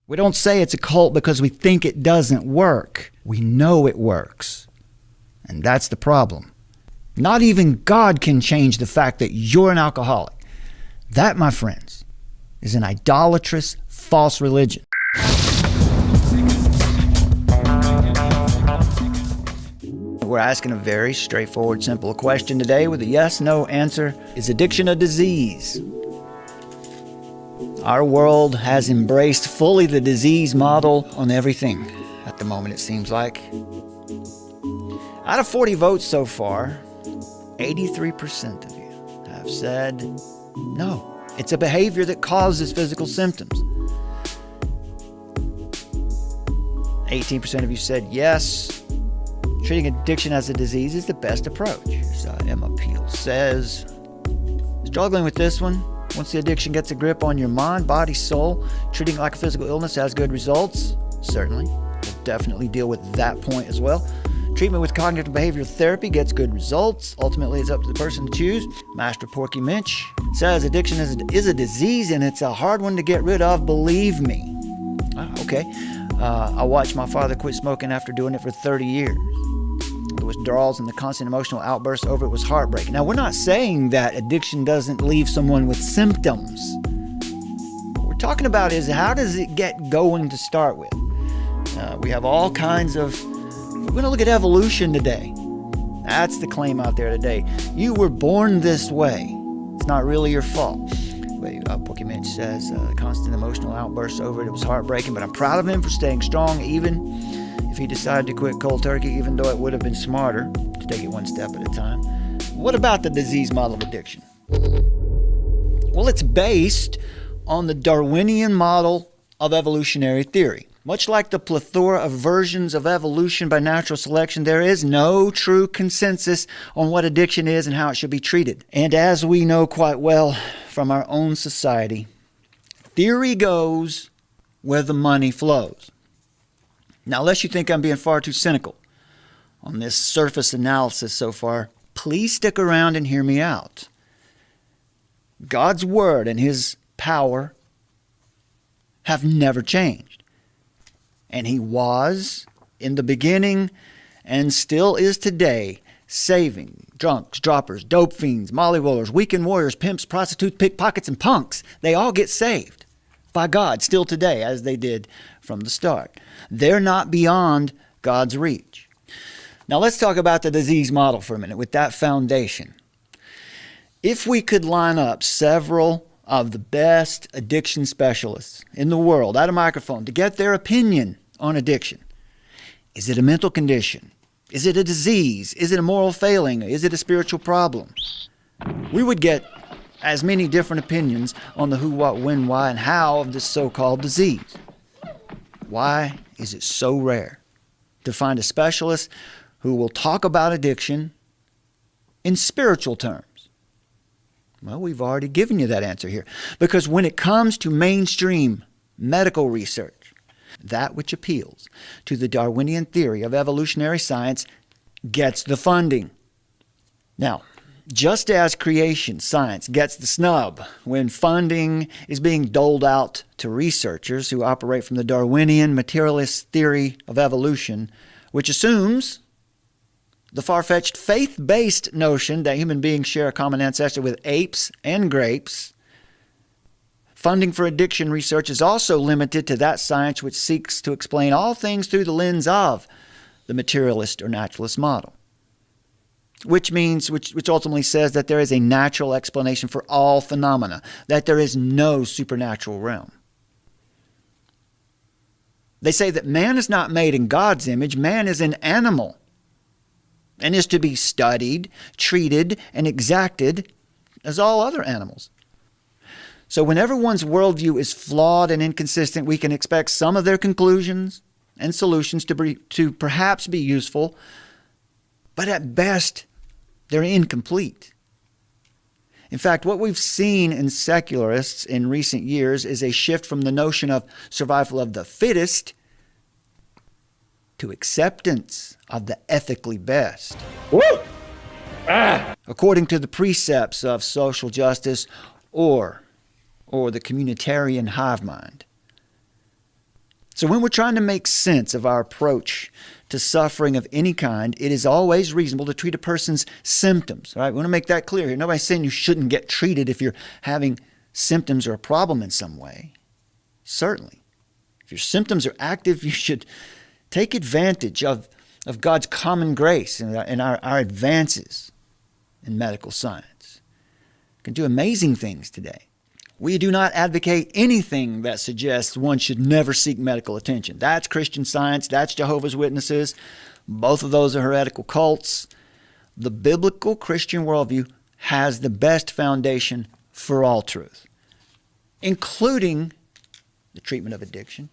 We don't say it's a cult because we think it doesn't work. We know it works. And that's the problem. Not even God can change the fact that you're an alcoholic. That, my friends, is an idolatrous, false religion. We're asking a very straightforward, simple question today with a yes-no answer. Is addiction a disease? Our world has embraced fully the disease model on everything at the moment, it seems like. Out of 40 votes so far, 83% of you have said no. It's a behavior that causes physical symptoms. 18% of you said yes. Treating addiction as a disease is the best approach. So Emma Peel says, struggling with this one. Once the addiction gets a grip on your mind, body, soul, treating it like a physical illness has good results. Certainly. We'll definitely deal with that point as well. Treatment with cognitive behavioral therapy gets good results. Ultimately, it's up to the person to choose. Master Porky Minch says addiction is a disease and it's a hard one to get rid of, believe me. Okay. I watched my father quit smoking after doing it for 30 years. The withdrawals and the constant emotional outbursts over it was heartbreaking. Now, we're not saying that addiction doesn't leave someone with symptoms. What we're talking about is how does it get going to start with? We have all kinds of... We're going to look at evolution today. That's the claim out there today. You were born this way. It's not really your fault. Porky Minch says, constant emotional outbursts over it was heartbreaking, but I'm proud of him for staying strong even if he decided to quit cold turkey, even though it would have been smarter to take it one step at a time. What about the disease model of addiction? Well, it's based on the Darwinian model of evolutionary theory. Much like the plethora of versions of evolution by natural selection, there is no true consensus on what addiction is and how it should be treated. And as we know quite well from our own society, theory goes where the money flows. Now, unless you think I'm being far too cynical on this surface analysis so far, please stick around and hear me out. God's word and his power have never changed. And he was in the beginning and still is today saving drunks, droppers, dope fiends, molly rollers, weekend warriors, pimps, prostitutes, pickpockets, and punks. They all get saved by God still today as they did from the start. They're not beyond God's reach. Now let's talk about the disease model for a minute with that foundation. If we could line up several of the best addiction specialists in the world at a microphone to get their opinion on addiction. Is it a mental condition? Is it a disease? Is it a moral failing? Is it a spiritual problem? We would get as many different opinions on the who, what, when, why, and how of this so-called disease. Why is it so rare to find a specialist who will talk about addiction in spiritual terms? Well, we've already given you that answer here. Because when it comes to mainstream medical research, that which appeals to the Darwinian theory of evolutionary science gets the funding. Now, just as creation science gets the snub when funding is being doled out to researchers who operate from the Darwinian materialist theory of evolution, which assumes the far-fetched faith-based notion that human beings share a common ancestor with apes and grapes, funding for addiction research is also limited to that science which seeks to explain all things through the lens of the materialist or naturalist model. Which ultimately says that there is a natural explanation for all phenomena, that there is no supernatural realm. They say that man is not made in God's image, man is an animal, and is to be studied, treated, and exacted as all other animals. So whenever one's worldview is flawed and inconsistent, we can expect some of their conclusions and solutions to perhaps be useful, but at best, they're incomplete. In fact, what we've seen in secularists in recent years is a shift from the notion of survival of the fittest to acceptance of the ethically best. Woo! According to the precepts of social justice or the communitarian hive mind. So when we're trying to make sense of our approach to suffering of any kind, it is always reasonable to treat a person's symptoms. Right? We want to make that clear here. Nobody's saying you shouldn't get treated if you're having symptoms or a problem in some way. Certainly. If your symptoms are active, you should take advantage of God's common grace and our advances in medical science. We can do amazing things today. We do not advocate anything that suggests one should never seek medical attention. That's Christian Science. That's Jehovah's Witnesses. Both of those are heretical cults. The biblical Christian worldview has the best foundation for all truth, including the treatment of addiction.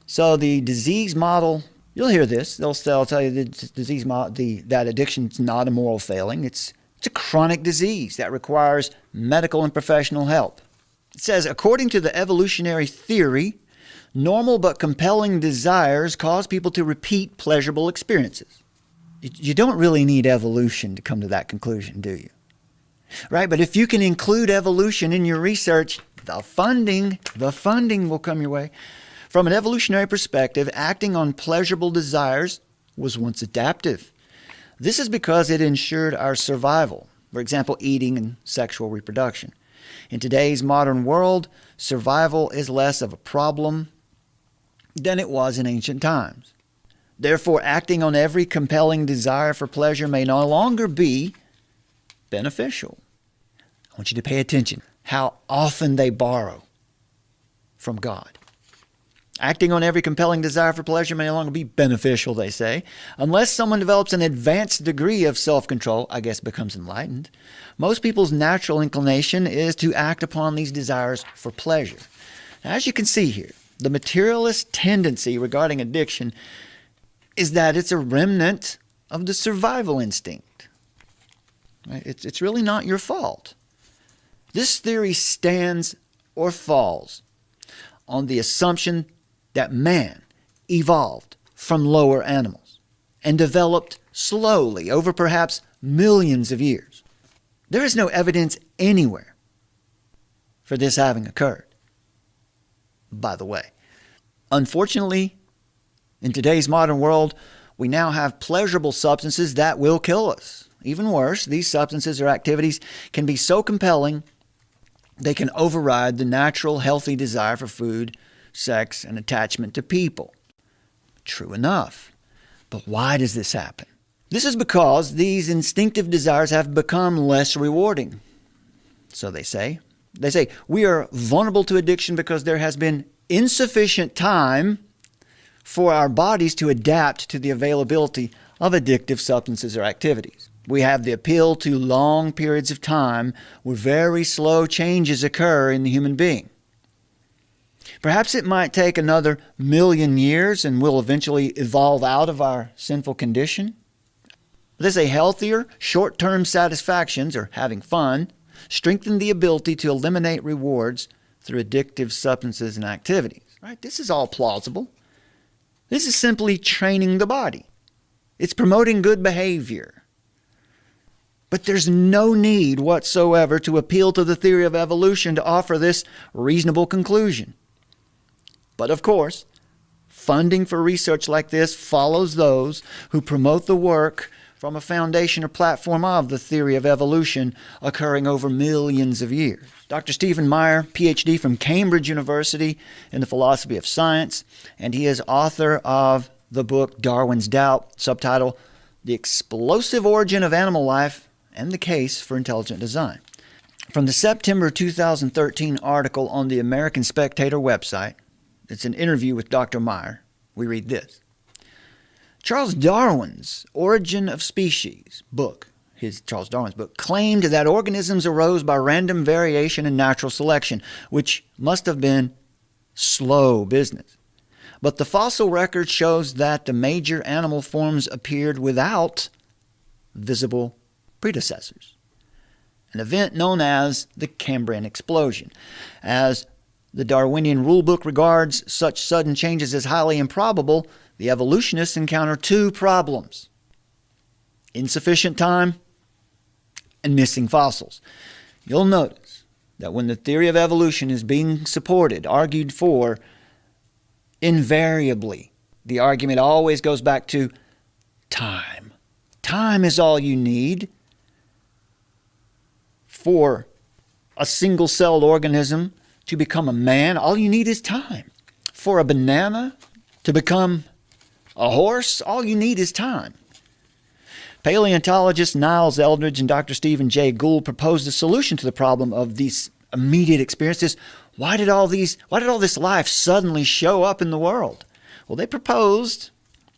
So the disease model, you'll hear this. They'll tell you the disease model, that addiction is not a moral failing. It's a chronic disease that requires medical and professional help. It says, according to the evolutionary theory, normal but compelling desires cause people to repeat pleasurable experiences. You don't really need evolution to come to that conclusion, do you? Right? But if you can include evolution in your research, the funding will come your way. From an evolutionary perspective, acting on pleasurable desires was once adaptive. This is because it ensured our survival. For example, eating and sexual reproduction. In today's modern world, survival is less of a problem than it was in ancient times. Therefore, acting on every compelling desire for pleasure may no longer be beneficial. I want you to pay attention how often they borrow from God. Acting on every compelling desire for pleasure may no longer be beneficial, they say. Unless someone develops an advanced degree of self-control, I guess becomes enlightened, most people's natural inclination is to act upon these desires for pleasure. Now, as you can see here, the materialist tendency regarding addiction is that it's a remnant of the survival instinct. Right? It's really not your fault. This theory stands or falls on the assumption that man evolved from lower animals and developed slowly over perhaps millions of years. There is no evidence anywhere for this having occurred, by the way. Unfortunately, in today's modern world, we now have pleasurable substances that will kill us. Even worse, these substances or activities can be so compelling they can override the natural, healthy desire for food, sex, and attachment to people. True enough. But why does this happen? This is because these instinctive desires have become less rewarding. So they say. They say, we are vulnerable to addiction because there has been insufficient time for our bodies to adapt to the availability of addictive substances or activities. We have the appeal to long periods of time where very slow changes occur in the human being. Perhaps it might take another 1,000,000 years and we'll eventually evolve out of our sinful condition. They say healthier, short-term satisfactions, or having fun, strengthen the ability to eliminate rewards through addictive substances and activities. Right? This is all plausible. This is simply training the body. It's promoting good behavior. But there's no need whatsoever to appeal to the theory of evolution to offer this reasonable conclusion. But of course, funding for research like this follows those who promote the work from a foundation or platform of the theory of evolution occurring over millions of years. Dr. Stephen Meyer, PhD from Cambridge University in the philosophy of science, and he is author of the book Darwin's Doubt, subtitle The Explosive Origin of Animal Life and the Case for Intelligent Design. From the September 2013 article on the American Spectator website, it's an interview with Dr. Meyer, we read this. Charles Darwin's Origin of Species book, Charles Darwin's book, claimed that organisms arose by random variation and natural selection, which must have been slow business. But the fossil record shows that the major animal forms appeared without visible predecessors, an event known as the Cambrian explosion. As the Darwinian rulebook regards such sudden changes as highly improbable, the evolutionists encounter two problems: insufficient time and missing fossils. You'll notice that when the theory of evolution is being supported, argued for, invariably, the argument always goes back to time. Time is all you need for a single-celled organism to become a man. All you need is time. For a banana to become a horse, all you need is time. Paleontologists Niles Eldredge and Dr. Stephen Jay Gould proposed a solution to the problem of these immediate experiences. Why did all this life suddenly show up in the world? Well, they proposed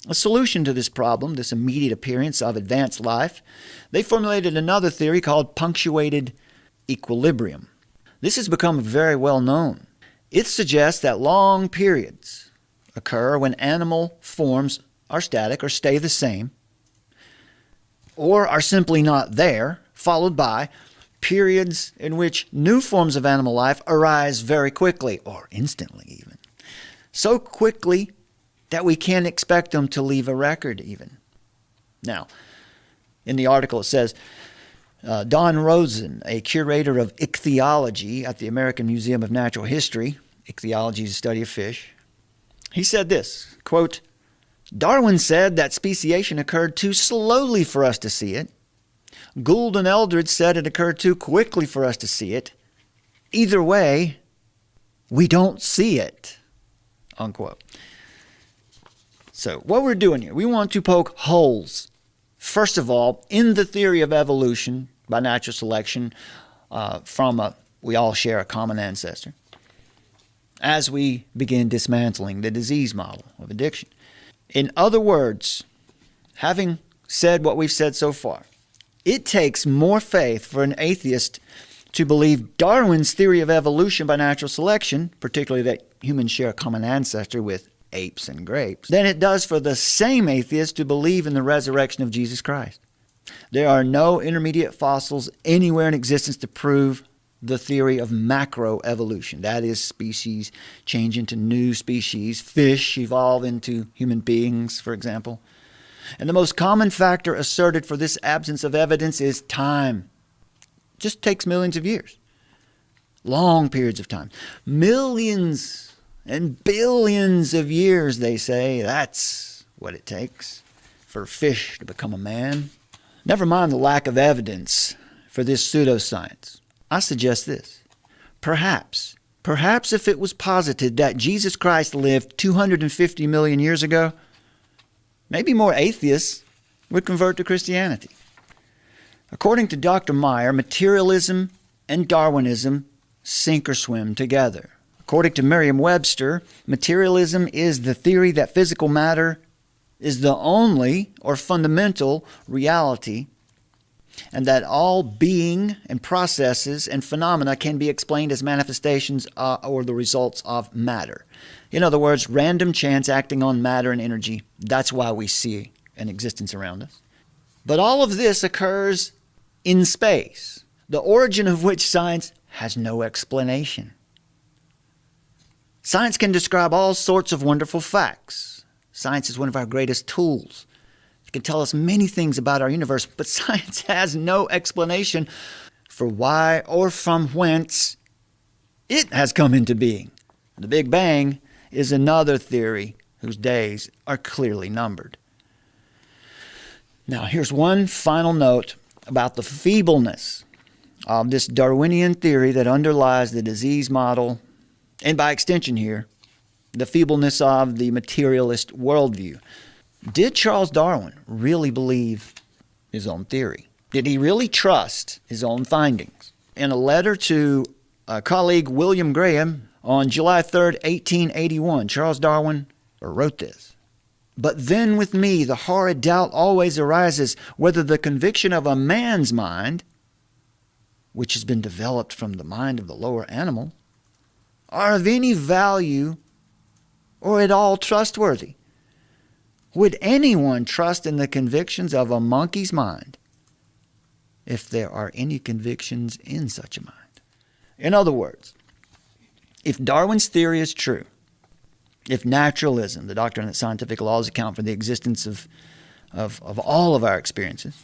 a solution to this problem, this immediate appearance of advanced life. They formulated another theory called punctuated equilibrium. This has become very well known. It suggests that long periods occur when animal forms are static or stay the same, or are simply not there, followed by periods in which new forms of animal life arise very quickly, or instantly even. So quickly that we can't expect them to leave a record even. Now, in the article it says, Don Rosen, a curator of ichthyology at the American Museum of Natural History, ichthyology is the study of fish, he said this, quote, Darwin said that speciation occurred too slowly for us to see it. Gould and Eldredge said it occurred too quickly for us to see it. Either way, we don't see it, unquote. So what we're doing here, we want to poke holes, first of all, in the theory of evolution by natural selection we all share a common ancestor, as we begin dismantling the disease model of addiction. In other words, having said what we've said so far, it takes more faith for an atheist to believe Darwin's theory of evolution by natural selection, particularly that humans share a common ancestor with apes and grapes, than it does for the same atheist to believe in the resurrection of Jesus Christ. There are no intermediate fossils anywhere in existence to prove the theory of macroevolution. That is, species change into new species. Fish evolve into human beings, for example. And the most common factor asserted for this absence of evidence is time. It just takes millions of years. Long periods of time. Millions and billions of years, they say. That's what it takes for fish to become a man. Never mind the lack of evidence for this pseudoscience. I suggest this. Perhaps if it was posited that Jesus Christ lived 250 million years ago, maybe more atheists would convert to Christianity. According to Dr. Meyer, materialism and Darwinism sink or swim together. According to Merriam-Webster, materialism is the theory that physical matter is the only or fundamental reality, and that all being and processes and phenomena can be explained as manifestations or the results of matter. In other words, random chance acting on matter and energy. That's why we see an existence around us. But all of this occurs in space, the origin of which science has no explanation. Science can describe all sorts of wonderful facts. Science is one of our greatest tools. It can tell us many things about our universe, but science has no explanation for why or from whence it has come into being. The Big Bang is another theory whose days are clearly numbered. Now, here's one final note about the feebleness of this Darwinian theory that underlies the disease model, and by extension here, the feebleness of the materialist worldview. Did Charles Darwin really believe his own theory? Did he really trust his own findings? In a letter to a colleague, William Graham, on July 3rd, 1881, Charles Darwin wrote this. But then with me the horrid doubt always arises whether the conviction of a man's mind, which has been developed from the mind of the lower animal, are of any value or at all trustworthy. Would anyone trust in the convictions of a monkey's mind if there are any convictions in such a mind? In other words, if Darwin's theory is true, if naturalism, the doctrine that scientific laws account for the existence of all of our experiences,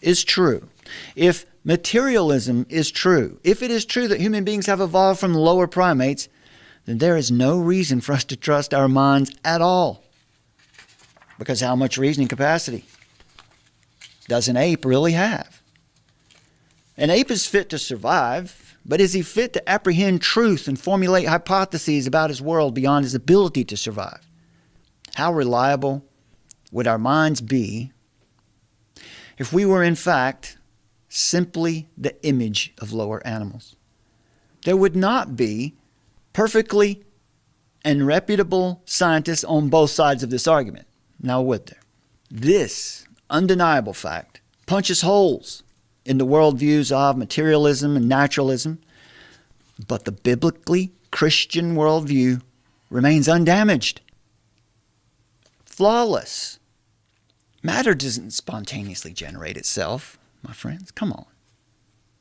is true, if materialism is true, if it is true that human beings have evolved from lower primates, then there is no reason for us to trust our minds at all. Because how much reasoning capacity does an ape really have? An ape is fit to survive, but is he fit to apprehend truth and formulate hypotheses about his world beyond his ability to survive? How reliable would our minds be if we were in fact simply the image of lower animals? There would not be perfectly and reputable scientists on both sides of this argument. Now, would there? This undeniable fact punches holes in the worldviews of materialism and naturalism, but the biblically Christian worldview remains undamaged, flawless. Matter doesn't spontaneously generate itself, my friends. Come on.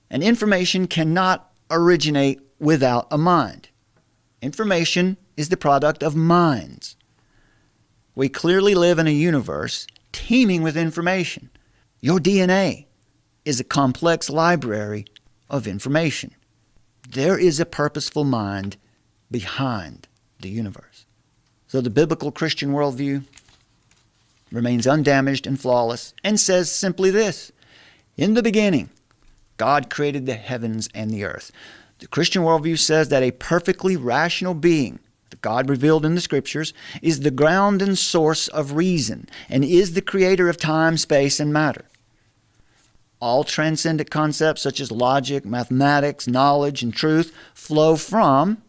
And information cannot originate without a mind. Information is the product of minds. We clearly live in a universe teeming with information. Your DNA is a complex library of information. There is a purposeful mind behind the universe. So the biblical Christian worldview remains undamaged and flawless and says simply this: in the beginning, God created the heavens and the earth. The Christian worldview says that a perfectly rational being, the God revealed in the Scriptures, is the ground and source of reason and is the creator of time, space, and matter. All transcendent concepts such as logic, mathematics, knowledge, and truth flow from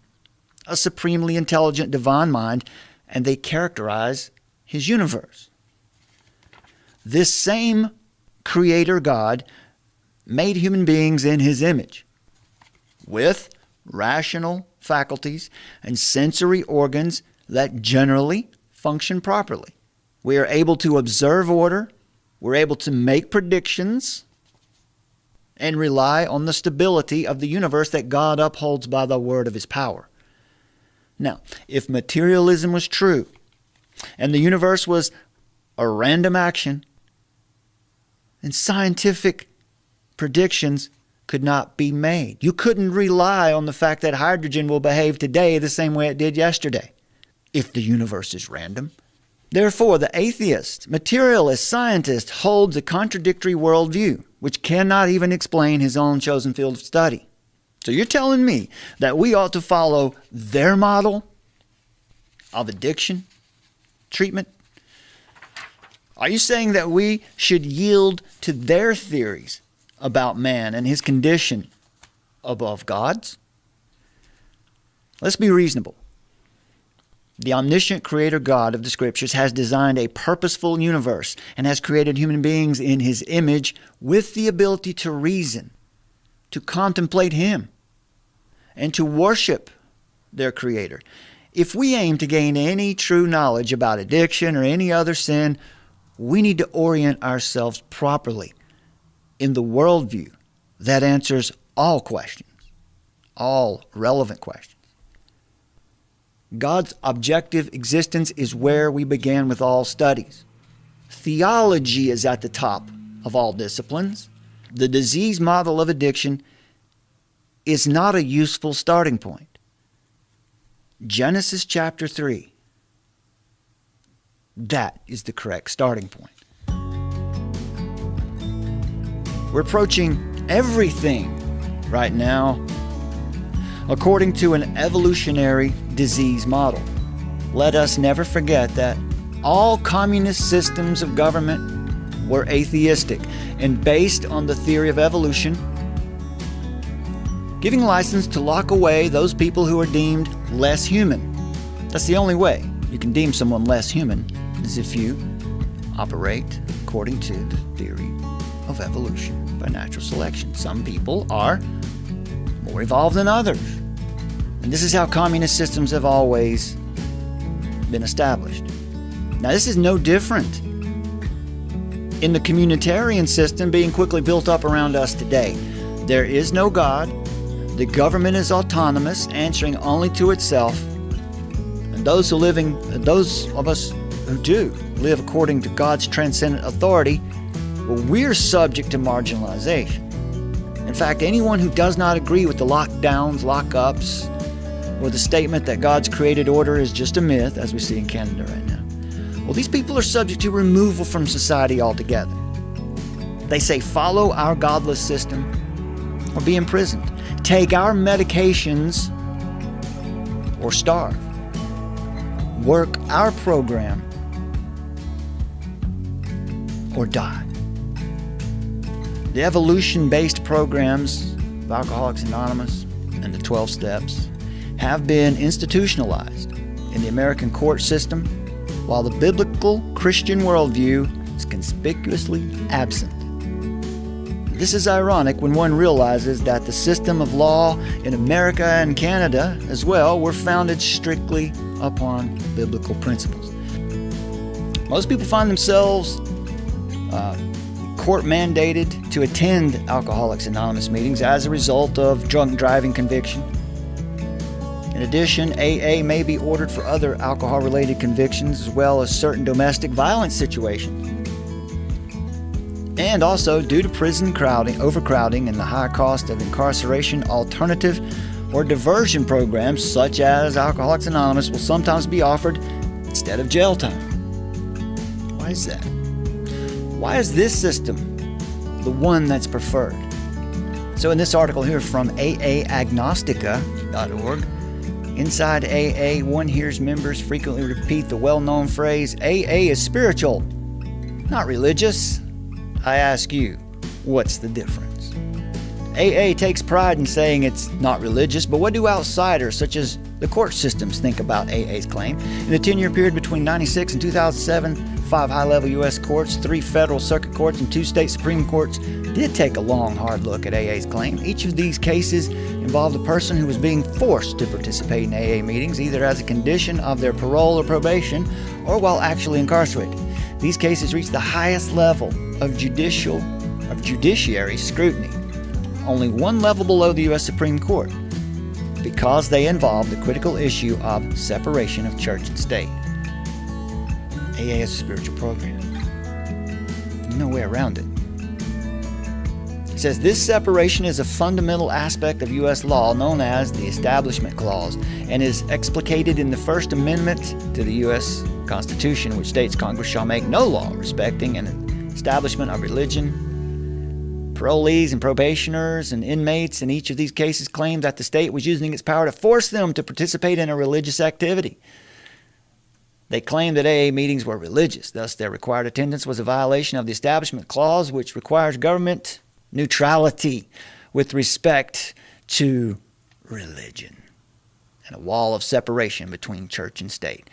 a supremely intelligent divine mind, and they characterize his universe. This same creator God made human beings in his image, with rational faculties and sensory organs that generally function properly. We are able to observe order, we're able to make predictions, and rely on the stability of the universe that God upholds by the word of his power. Now, if materialism was true, and the universe was a random action, then scientific predictions could not be made. You couldn't rely on the fact that hydrogen will behave today the same way it did yesterday, if the universe is random. Therefore, the atheist, materialist, scientist holds a contradictory worldview, which cannot even explain his own chosen field of study. So you're telling me that we ought to follow their model of addiction treatment? Are you saying that we should yield to their theories about man and his condition above God's? Let's be reasonable. The omniscient creator God of the Scriptures has designed a purposeful universe and has created human beings in his image with the ability to reason, to contemplate him, and to worship their creator. If we aim to gain any true knowledge about addiction or any other sin, we need to orient ourselves properly in the worldview that answers all questions, all relevant questions. God's objective existence is where we began with all studies. Theology is at the top of all disciplines. The disease model of addiction is not a useful starting point. Genesis chapter 3. That is the correct starting point. We're approaching everything right now according to an evolutionary disease model. Let us never forget that all communist systems of government were atheistic and based on the theory of evolution, giving license to lock away those people who are deemed less human. That's the only way you can deem someone less human, is if you operate according to the theory of evolution by natural selection. Some people are more evolved than others. And this is how communist systems have always been established. Now, this is no different in the communitarian system being quickly built up around us today. There is no God. The government is autonomous, answering only to itself. And those of us who do live according to God's transcendent authority, well, we're subject to marginalization. In fact, anyone who does not agree with the lockdowns, lockups, or the statement that God's created order is just a myth, as we see in Canada right now. Well, these people are subject to removal from society altogether. They say, follow our godless system or be imprisoned. Take our medications or starve. Work our program or die. The evolution-based programs of Alcoholics Anonymous and the 12 Steps have been institutionalized in the American court system, while the biblical Christian worldview is conspicuously absent. This is ironic when one realizes that the system of law in America and Canada as well were founded strictly upon biblical principles. Most people find themselves court-mandated to attend Alcoholics Anonymous meetings as a result of drunk driving conviction. In addition, AA may be ordered for other alcohol-related convictions as well as certain domestic violence situations. And also, due to prison overcrowding, and the high cost of incarceration, alternative or diversion programs such as Alcoholics Anonymous will sometimes be offered instead of jail time. Why is that? Why is this system the one that's preferred? So in this article here from aagnostica.org, inside AA, one hears members frequently repeat the well-known phrase, AA is spiritual, not religious. I ask you, what's the difference? AA takes pride in saying it's not religious, but what do outsiders such as the court systems think about AA's claim? In the 10-year period between 1996 and 2007, 5 high-level U.S. courts, 3 federal circuit courts, and 2 state Supreme Courts did take a long, hard look at AA's claim. Each of these cases involved a person who was being forced to participate in AA meetings, either as a condition of their parole or probation, or while actually incarcerated. These cases reached the highest level of judiciary scrutiny, only one level below the U.S. Supreme Court, because they involved the critical issue of separation of church and state. AA is a spiritual program. No way around it. It says this separation is a fundamental aspect of U.S. law known as the Establishment Clause and is explicated in the First Amendment to the U.S. Constitution, which states Congress shall make no law respecting an establishment of religion. Parolees and probationers and inmates in each of these cases claimed that the state was using its power to force them to participate in a religious activity. They claimed that AA meetings were religious, thus their required attendance was a violation of the Establishment Clause, which requires government neutrality with respect to religion and a wall of separation between church and state.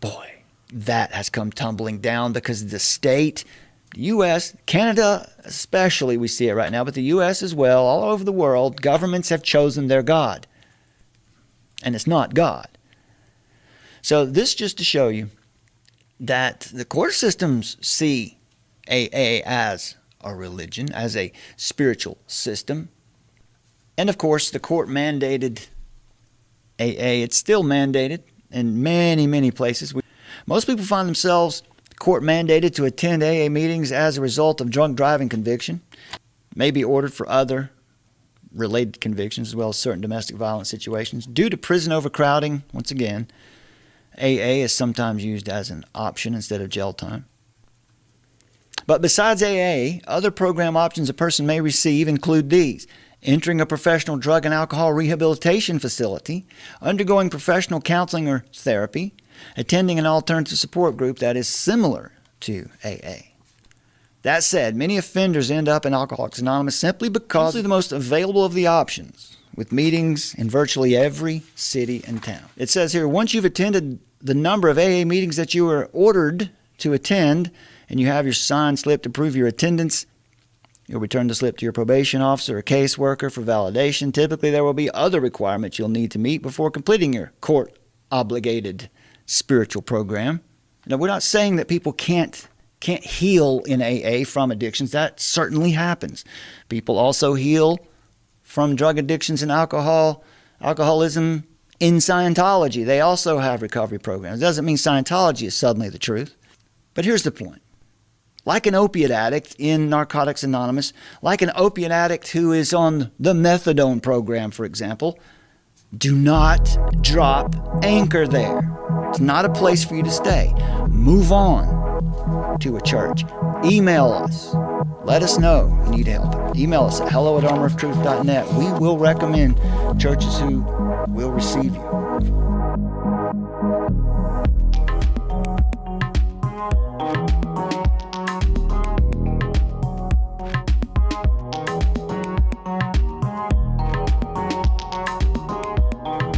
Boy, that has come tumbling down because the state, the U.S., Canada especially, we see it right now, but the U.S. as well, all over the world, governments have chosen their God. And it's not God. So this just to show you that the court systems see AA as a religion, as a spiritual system. And of course, the court mandated AA. It's still mandated in many, many places. Most people find themselves court mandated to attend AA meetings as a result of drunk driving conviction, may be ordered for other related convictions as well as certain domestic violence situations. Due to prison overcrowding, once again, AA is sometimes used as an option instead of jail time. But besides AA, other program options a person may receive include these: entering a professional drug and alcohol rehabilitation facility, undergoing professional counseling or therapy, attending an alternative support group that is similar to AA. That said, many offenders end up in Alcoholics Anonymous simply because they're the most available of the options, with meetings in virtually every city and town. It says here, once you've attended the number of AA meetings that you were ordered to attend, and you have your signed slip to prove your attendance, you'll return the slip to your probation officer or caseworker for validation. Typically, there will be other requirements you'll need to meet before completing your court-obligated spiritual program. Now, we're not saying that people can't heal in AA from addictions. That certainly happens. People also heal from drug addictions and alcoholism in Scientology. They also have recovery programs. It doesn't mean Scientology is suddenly the truth. But here's the point. Like an opiate addict in Narcotics Anonymous, like an opiate addict who is on the methadone program, for example, Do not drop anchor there. It's not a place for you to stay. Move on to a church. Email us. Let us know you need help. Email us at hello@armoroftruth.net. We will recommend churches who will receive you.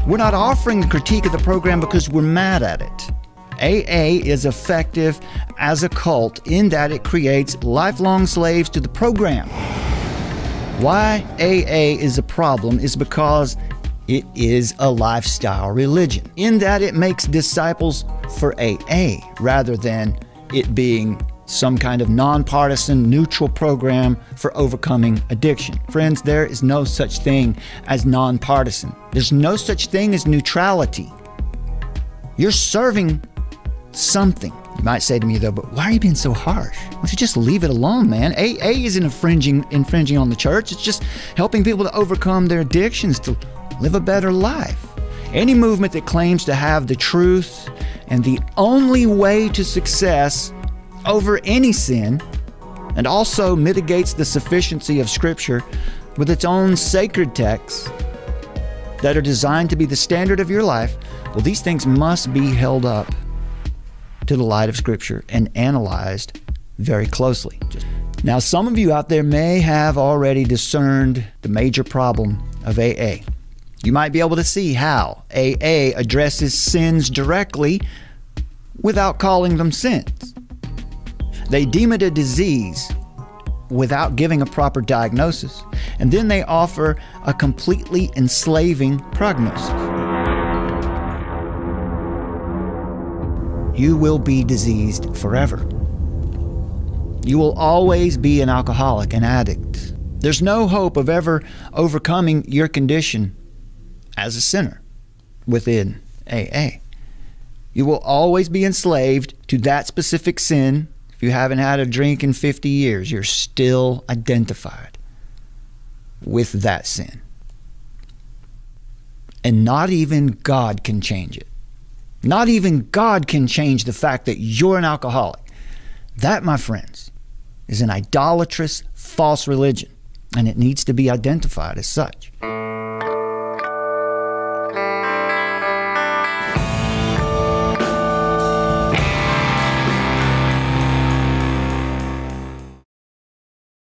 We're not offering a critique of the program because we're mad at it. AA is effective as a cult in that it creates lifelong slaves to the program. Why AA is a problem is because it is a lifestyle religion, in that it makes disciples for AA rather than it being some kind of nonpartisan, neutral program for overcoming addiction. Friends, there is no such thing as nonpartisan. There's no such thing as neutrality. You're serving something. You might say to me, though, but why are you being so harsh? Why don't you just leave it alone, man? AA isn't infringing on the church. It's just helping people to overcome their addictions, to live a better life. Any movement that claims to have the truth and the only way to success over any sin, and also mitigates the sufficiency of Scripture with its own sacred texts that are designed to be the standard of your life, well, these things must be held up to the light of Scripture and analyzed very closely. Now, some of you out there may have already discerned the major problem of AA. You might be able to see how AA addresses sins directly without calling them sins. They deem it a disease without giving a proper diagnosis, and then they offer a completely enslaving prognosis. You will be diseased forever. You will always be an alcoholic, an addict. There's no hope of ever overcoming your condition as a sinner within AA. You will always be enslaved to that specific sin. If you haven't had a drink in 50 years, you're still identified with that sin. And not even God can change it. Not even God can change the fact that you're an alcoholic. That, my friends, is an idolatrous, false religion, and it needs to be identified as such.